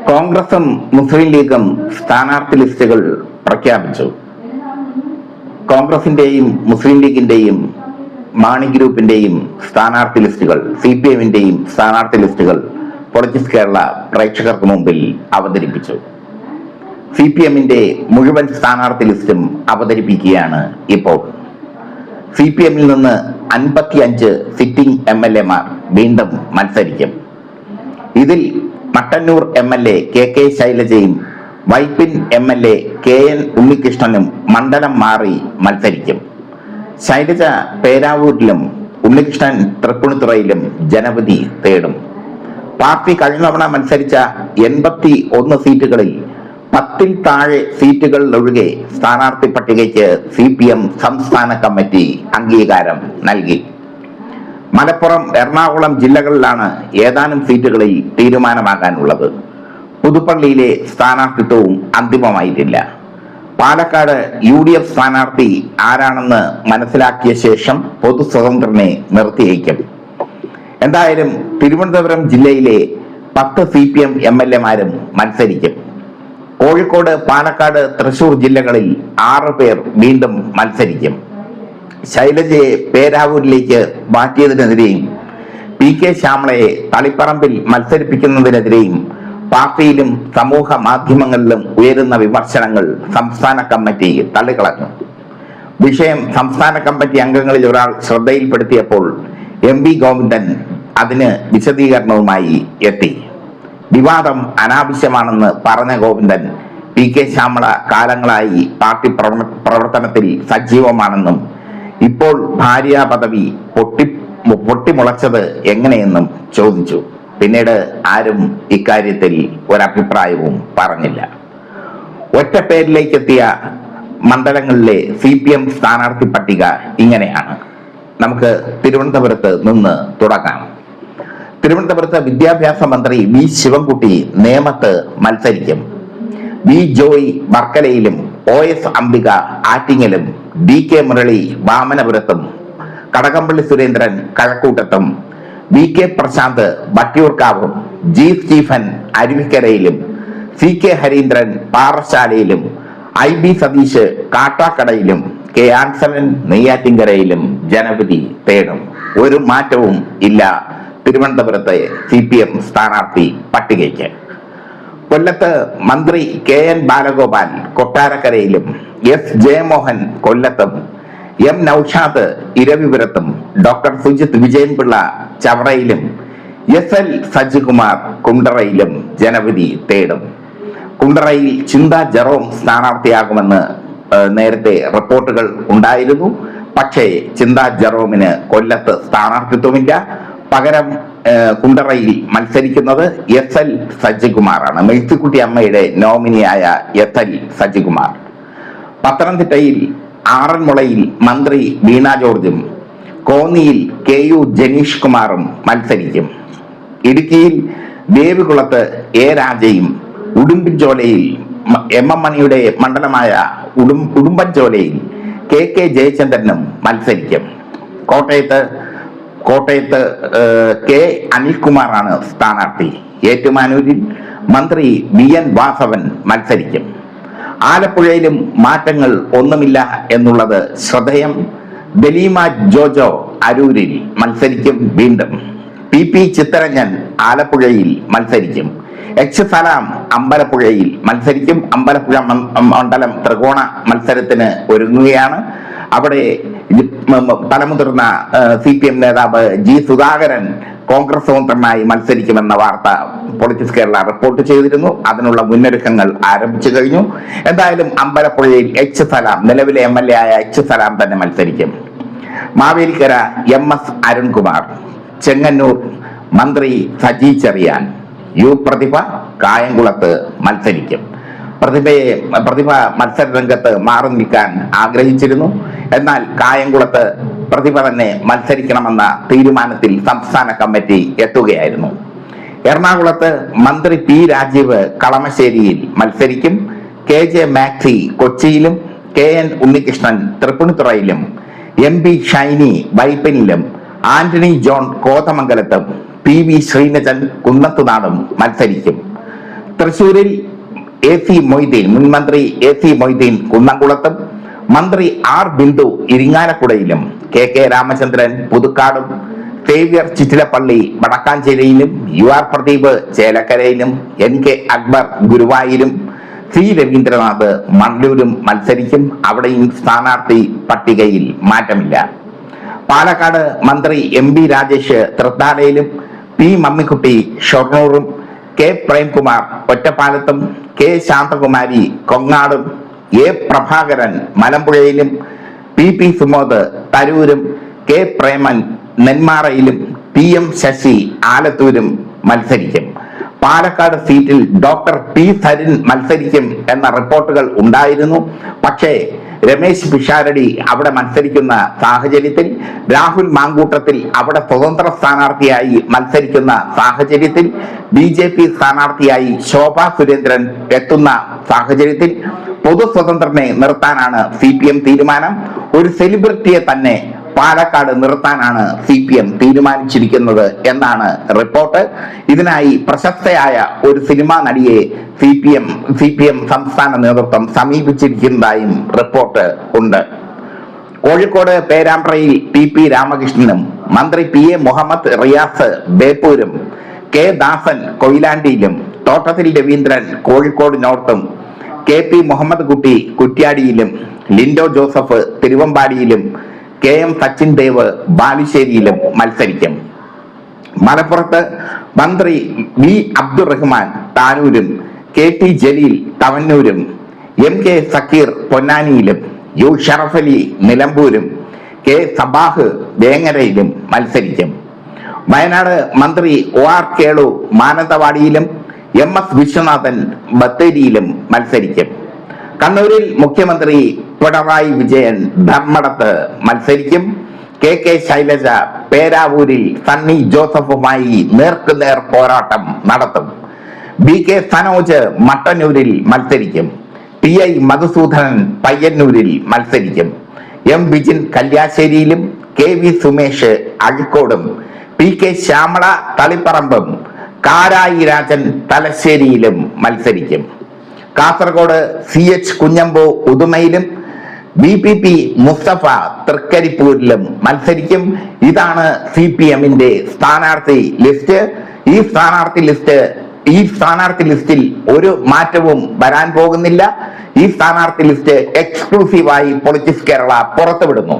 കോൺഗ്രസും മുസ്ലിം ലീഗും സ്ഥാനാർത്ഥി ലിസ്റ്റുകൾ പ്രഖ്യാപിച്ചു. കോൺഗ്രസിന്റെയും മുസ്ലിം ലീഗിന്റെയും മാണി ഗ്രൂപ്പിന്റെയും സ്ഥാനാർത്ഥി ലിസ്റ്റുകൾ, CPM-ന്റെയും സ്ഥാനാർത്ഥി ലിസ്റ്റുകൾ പൊളിറ്റിക്സ് കേരള പ്രേക്ഷകർക്ക് മുമ്പിൽ അവതരിപ്പിച്ചു. CPM-ന്റെ മുഴുവൻ സ്ഥാനാർത്ഥി ലിസ്റ്റും അവതരിപ്പിക്കുകയാണ് ഇപ്പോൾ. CPM-ൽ നിന്ന് 55 സിറ്റിംഗ് MLA-മാർ വീണ്ടും മത്സരിക്കും. ഇതിൽ Mattannur MLA KK ശൈലജയും Vypin MLA KN ഉണ്ണികൃഷ്ണനും മണ്ഡലം മാറി മത്സരിക്കും. ശൈലജ പേരാവൂരിലും ഉണ്ണികൃഷ്ണൻ തൃപ്പൂണിത്തുറയിലും ജനവിധി തേടും. പാർട്ടി കഴിഞ്ഞ തവണ മത്സരിച്ച 81 സീറ്റുകളിൽ 10-ൽ താഴെ സീറ്റുകളിലൊഴികെ സ്ഥാനാർത്ഥി പട്ടികയ്ക്ക് CPM സംസ്ഥാന കമ്മിറ്റി അംഗീകാരം നൽകി. മലപ്പുറം, എറണാകുളം ജില്ലകളിലാണ് ഏതാനും സീറ്റുകളിൽ തീരുമാനമാകാനുള്ളത്. പുതുപ്പള്ളിയിലെ സ്ഥാനാർത്ഥിത്വവും അന്തിമമായിട്ടില്ല. പാലക്കാട് UDF സ്ഥാനാർത്ഥി ആരാണെന്ന് മനസ്സിലാക്കിയ ശേഷം പൊതു സ്വതന്ത്രനെ നിർത്തിയേക്കും. എന്തായാലും തിരുവനന്തപുരം ജില്ലയിലെ 10 CPM MLA-മാരും മത്സരിക്കും. കോഴിക്കോട്, പാലക്കാട്, തൃശൂർ ജില്ലകളിൽ 6 പേർ വീണ്ടും മത്സരിക്കും. ശൈലജയെ പേരാവൂരിലേക്ക് മാറ്റിയതിനെതിരെയും PK ശ്യാമളയെ തളിപ്പറമ്പിൽ മത്സരിപ്പിക്കുന്നതിനെതിരെയും പാർട്ടിയിലും സമൂഹ മാധ്യമങ്ങളിലും ഉയരുന്ന വിമർശനങ്ങൾ സംസ്ഥാന കമ്മിറ്റി തള്ളിക്കളഞ്ഞു. വിഷയം സംസ്ഥാന കമ്മിറ്റി അംഗങ്ങളിൽ ഒരാൾ ശ്രദ്ധയിൽപ്പെടുത്തിയപ്പോൾ MV ഗോവിന്ദൻ അതിന് വിശദീകരണവുമായി എത്തി. വിവാദം അനാവശ്യമാണെന്ന് പറഞ്ഞ ഗോവിന്ദൻ PK ശ്യാമള കാലങ്ങളായി പാർട്ടി പ്രവർത്തനത്തിൽ സജീവമാണെന്നും ഇപ്പോൾ ഭാര്യ പദവി പൊട്ടിമുളച്ചത് എങ്ങനെയെന്നും ചോദിച്ചു. പിന്നീട് ആരും ഇക്കാര്യത്തിൽ ഒരഭിപ്രായവും പറഞ്ഞില്ല. ഒറ്റ പേരിലേക്കെത്തിയ മണ്ഡലങ്ങളിലെ CPM സ്ഥാനാർത്ഥി പട്ടിക ഇങ്ങനെയാണ്. നമുക്ക് തിരുവനന്തപുരത്ത് നിന്ന് തുടങ്ങാം. തിരുവനന്തപുരത്ത് വിദ്യാഭ്യാസ മന്ത്രി V ശിവൻകുട്ടി നേമത്ത് മത്സരിക്കും. V ജോയ് വർക്കലയിലും OS അംബിക ആറ്റിങ്ങലും DK മുരളി വാമനപുരത്തും കടകംപള്ളി സുരേന്ദ്രൻ കഴക്കൂട്ടത്തും VK പ്രശാന്ത് വട്ടിയൂർക്കാവും G സ്റ്റീഫൻ അരുവിക്കരയിലും CK ഹരീന്ദ്രൻ പാറശാലയിലും IB സതീഷ് കാട്ടാക്കടയിലും K ആൻസലൻ നെയ്യാറ്റിൻകരയിലും ജനവിധി തേടും. ഒരു മാറ്റവും ഇല്ല തിരുവനന്തപുരത്തെ CPM സ്ഥാനാർത്ഥി പട്ടികയ്ക്ക്. കൊല്ലത്ത് മന്ത്രി KN ബാലഗോപാൽ കൊട്ടാരക്കരയിലും S ജയമോഹൻ കൊല്ലത്തും M നൌഷാദ് ഇരവിപുരത്തും ഡോക്ടർ സുജിത് വിജയൻപിള്ള ചവറയിലും SL സജികുമാർ കുണ്ടറയിലും ജനവിധി തേടും. കുണ്ടറയിൽ ചിന്ത ജെറോം സ്ഥാനാർത്ഥിയാകുമെന്ന് നേരത്തെ റിപ്പോർട്ടുകൾ ഉണ്ടായിരുന്നു. പക്ഷേ ചിന്ത ജെറോമിന് കൊല്ലത്ത് സ്ഥാനാർത്ഥിത്വമില്ല. പകരം കുണ്ടറയിൽ മത്സരിക്കുന്നത് SL സജികുമാറാണ്. മേഴ്സിക്കുട്ടി അമ്മയുടെ നോമിനിയായ SL സജികുമാർ. പത്തനംതിട്ടയിൽ ആറന്മുളയിൽ മന്ത്രി വീണ ജോർജും കോന്നിയിൽ KU ജനീഷ് കുമാറും മത്സരിക്കും. ഇടുക്കിയിൽ ദേവികുളത്ത് A രാജയും ഉടുമ്പൻചോലയിൽ MM മണിയുടെ മണ്ഡലമായ ഉടുമ്പൻചോലയിൽ KK ജയചന്ദ്രനും മത്സരിക്കും. കോട്ടയത്ത് K അനിൽകുമാറാണ് സ്ഥാനാർത്ഥി. ഏറ്റുമാനൂരിൽ മന്ത്രി VN വാസവൻ മത്സരിക്കും. ആലപ്പുഴയിലും മാറ്റങ്ങൾ ഒന്നുമില്ല എന്നുള്ളത് ശ്രദ്ധേയം. ദലീമ ജോജോ അരൂരിൽ മത്സരിക്കും വീണ്ടും. PP ചിത്തരഞ്ജൻ ആലപ്പുഴയിൽ മത്സരിക്കും. H സലാം അമ്പലപ്പുഴയിൽ മത്സരിക്കും. അമ്പലപ്പുഴ മണ്ഡലം ത്രികോണ മത്സരത്തിന് ഒരുങ്ങുകയാണ്. അവിടെ തലമുതിർന്ന CPM നേതാവ് G സുധാകരൻ കോൺഗ്രസ് സ്വതന്ത്രനായി മത്സരിക്കുമെന്ന വാർത്ത പൊളിറ്റിക്സ് കേരള റിപ്പോർട്ട് ചെയ്തിരുന്നു. അതിനുള്ള മുന്നൊരുക്കങ്ങൾ ആരംഭിച്ചു കഴിഞ്ഞു. എന്തായാലും അമ്പലപ്പുഴയിൽ H സലാം, നിലവിലെ MLA ആയ H സലാം തന്നെ മത്സരിക്കും. മാവേലിക്കര MS അരുൺകുമാർ, ചെങ്ങന്നൂർ മന്ത്രി സജി ചെറിയാൻ, U പ്രതിഭ കായംകുളത്ത് മത്സരിക്കും. പ്രതിഭ മത്സര രംഗത്ത് മാറി നിൽക്കാൻ ആഗ്രഹിച്ചിരുന്നു. എന്നാൽ കായംകുളത്ത് പ്രതിഭ തന്നെ മത്സരിക്കണമെന്ന തീരുമാനത്തിൽ സംസ്ഥാന കമ്മിറ്റി എത്തുകയായിരുന്നു. എറണാകുളത്ത് മന്ത്രി P രാജീവ് കളമശ്ശേരിയിൽ മത്സരിക്കും. KJ മാക്സി കൊച്ചിയിലും KN ഉണ്ണികൃഷ്ണൻ തൃപ്പൂണിത്തുറയിലും MP ഷൈനി വൈപ്പിനിലും ആന്റണി ജോൺ കോതമംഗലത്തും PV ശ്രീനജൻ കുന്നത്തുനാടും മത്സരിക്കും. തൃശൂരിൽ മുൻ മന്ത്രി AC മൊയ്തീൻ കുന്നംകുളത്തും മന്ത്രി R ബിന്ദു ഇരിങ്ങാലക്കുടയിലും, KK രാമചന്ദ്രൻ പുതുക്കാടും, സേവ്യർ ചിറ്റിലപ്പള്ളി വടക്കാഞ്ചേരിയിലും, UR പ്രദീപ് ചേലക്കരയിലും, NK അക്ബർ ഗുരുവായൂരും, C രവീന്ദ്രനാഥ് മണ്ഡലൂരും മത്സരിക്കും. അവിടെയും സ്ഥാനാർത്ഥി പട്ടികയിൽ മാറ്റമില്ല. പാലക്കാട് മന്ത്രി MB Rajesh തൃത്താലയിലും, P Mammikutty ഷൊർണൂറും, K Premkumar ഒറ്റപ്പാലത്തും, K Shanthakumari കൊങ്ങാടും, A Prabhakaran മലമ്പുഴയിലും, PP Sumod തരൂരും, K Preman നെന്മാറയിലും, PM Sasi ആലത്തൂരും മത്സരിക്കും. പാലക്കാട് സീറ്റിൽ ഡോക്ടർ P സരിൻ മത്സരിക്കും എന്ന റിപ്പോർട്ടുകൾ ഉണ്ടായിരുന്നു. പക്ഷേ രമേശ് പിഷാരടി അവിടെ മത്സരിക്കുന്ന സാഹചര്യത്തിൽ, രാഹുൽ മാങ്കൂട്ടത്തിൽ അവിടെ സ്വതന്ത്ര സ്ഥാനാർത്ഥിയായി മത്സരിക്കുന്ന സാഹചര്യത്തിൽ, BJP സ്ഥാനാർത്ഥിയായി ശോഭാ സുരേന്ദ്രൻ എത്തുന്ന സാഹചര്യത്തിൽ പൊതു സ്വതന്ത്രനെ നിർത്താനാണ് CPM തീരുമാനം. ഒരു സെലിബ്രിറ്റിയെ തന്നെ പാലക്കാട് നിർത്താനാണ് CPM തീരുമാനിച്ചിരിക്കുന്നത് എന്നാണ് റിപ്പോർട്ട്. ഇതിനായി പ്രശസ്തയായ ഒരു സിനിമാ നടിയെ CPM സംസ്ഥാന നേതൃത്വം സമീപിച്ചിരിക്കുന്നതായും റിപ്പോർട്ട് ഉണ്ട്. കോഴിക്കോട് പേരാമ്പ്രയിൽ TP രാമകൃഷ്ണനും മന്ത്രി PA മുഹമ്മദ് റിയാസ് ബേപ്പൂരും, K ദാസൻ കൊയിലാണ്ടിയിലും, തോട്ടത്തിൽ രവീന്ദ്രൻ കോഴിക്കോട് നോർത്തും, KP മുഹമ്മദ് കുട്ടി കുറ്റ്യാടിയിലും, ലിൻഡോ ജോസഫ് തിരുവമ്പാടിയിലും, KM സച്ചിൻ ദേവ് ബാലുശ്ശേരിയിലും മത്സരിക്കും. മലപ്പുറത്ത് മന്ത്രി V അബ്ദുറഹ്മാൻ താനൂരും, KT ജലീൽ തവന്നൂരും, MK സക്കീർ പൊന്നാനിയിലും, U ഷറഫലി നിലമ്പൂരും, K സബാഹ് വേങ്ങരയിലും മത്സരിക്കും. വയനാട് മന്ത്രി OR കേളു മാനന്തവാടിയിലും, MS വിശ്വനാഥൻ ബത്തേരിയിലും മത്സരിക്കും. കണ്ണൂരിൽ മുഖ്യമന്ത്രി പിണറായി വിജയൻ ധർമ്മടത്ത് മത്സരിക്കും. KK ശൈലജ പേരാവൂരിൽ സണ്ണി ജോസഫുമായി നേർക്കുനേർ പോരാട്ടം നടത്തും. BK സനോജ് മട്ടന്നൂരിൽ മത്സരിക്കും. TI മധുസൂദനൻ പയ്യന്നൂരിൽ മത്സരിക്കും. M Vijin കല്യാശ്ശേരിയിലും, KV Sumesh അഴിക്കോടും, PK Shyamala തളിപ്പറമ്പും, Karayi Rajan തലശ്ശേരിയിലും മത്സരിക്കും. കാസർഗോഡ് CH കുഞ്ഞമ്പു ഉദുമയിലും, BPP മുസ്തഫ തൃക്കരിപ്പൂരിലും മത്സരിക്കും. ഇതാണ് CPMന്റെ സ്ഥാനാർത്ഥി ലിസ്റ്റ്. ഈ സ്ഥാനാർത്ഥി ലിസ്റ്റിൽ ഒരു മാറ്റവും വരാൻ പോകുന്നില്ല. ഈ സ്ഥാനാർത്ഥി ലിസ്റ്റ് എക്സ്ക്ലൂസീവായി പൊളിറ്റിക്സ് കേരള പുറത്തുവിടുന്നു.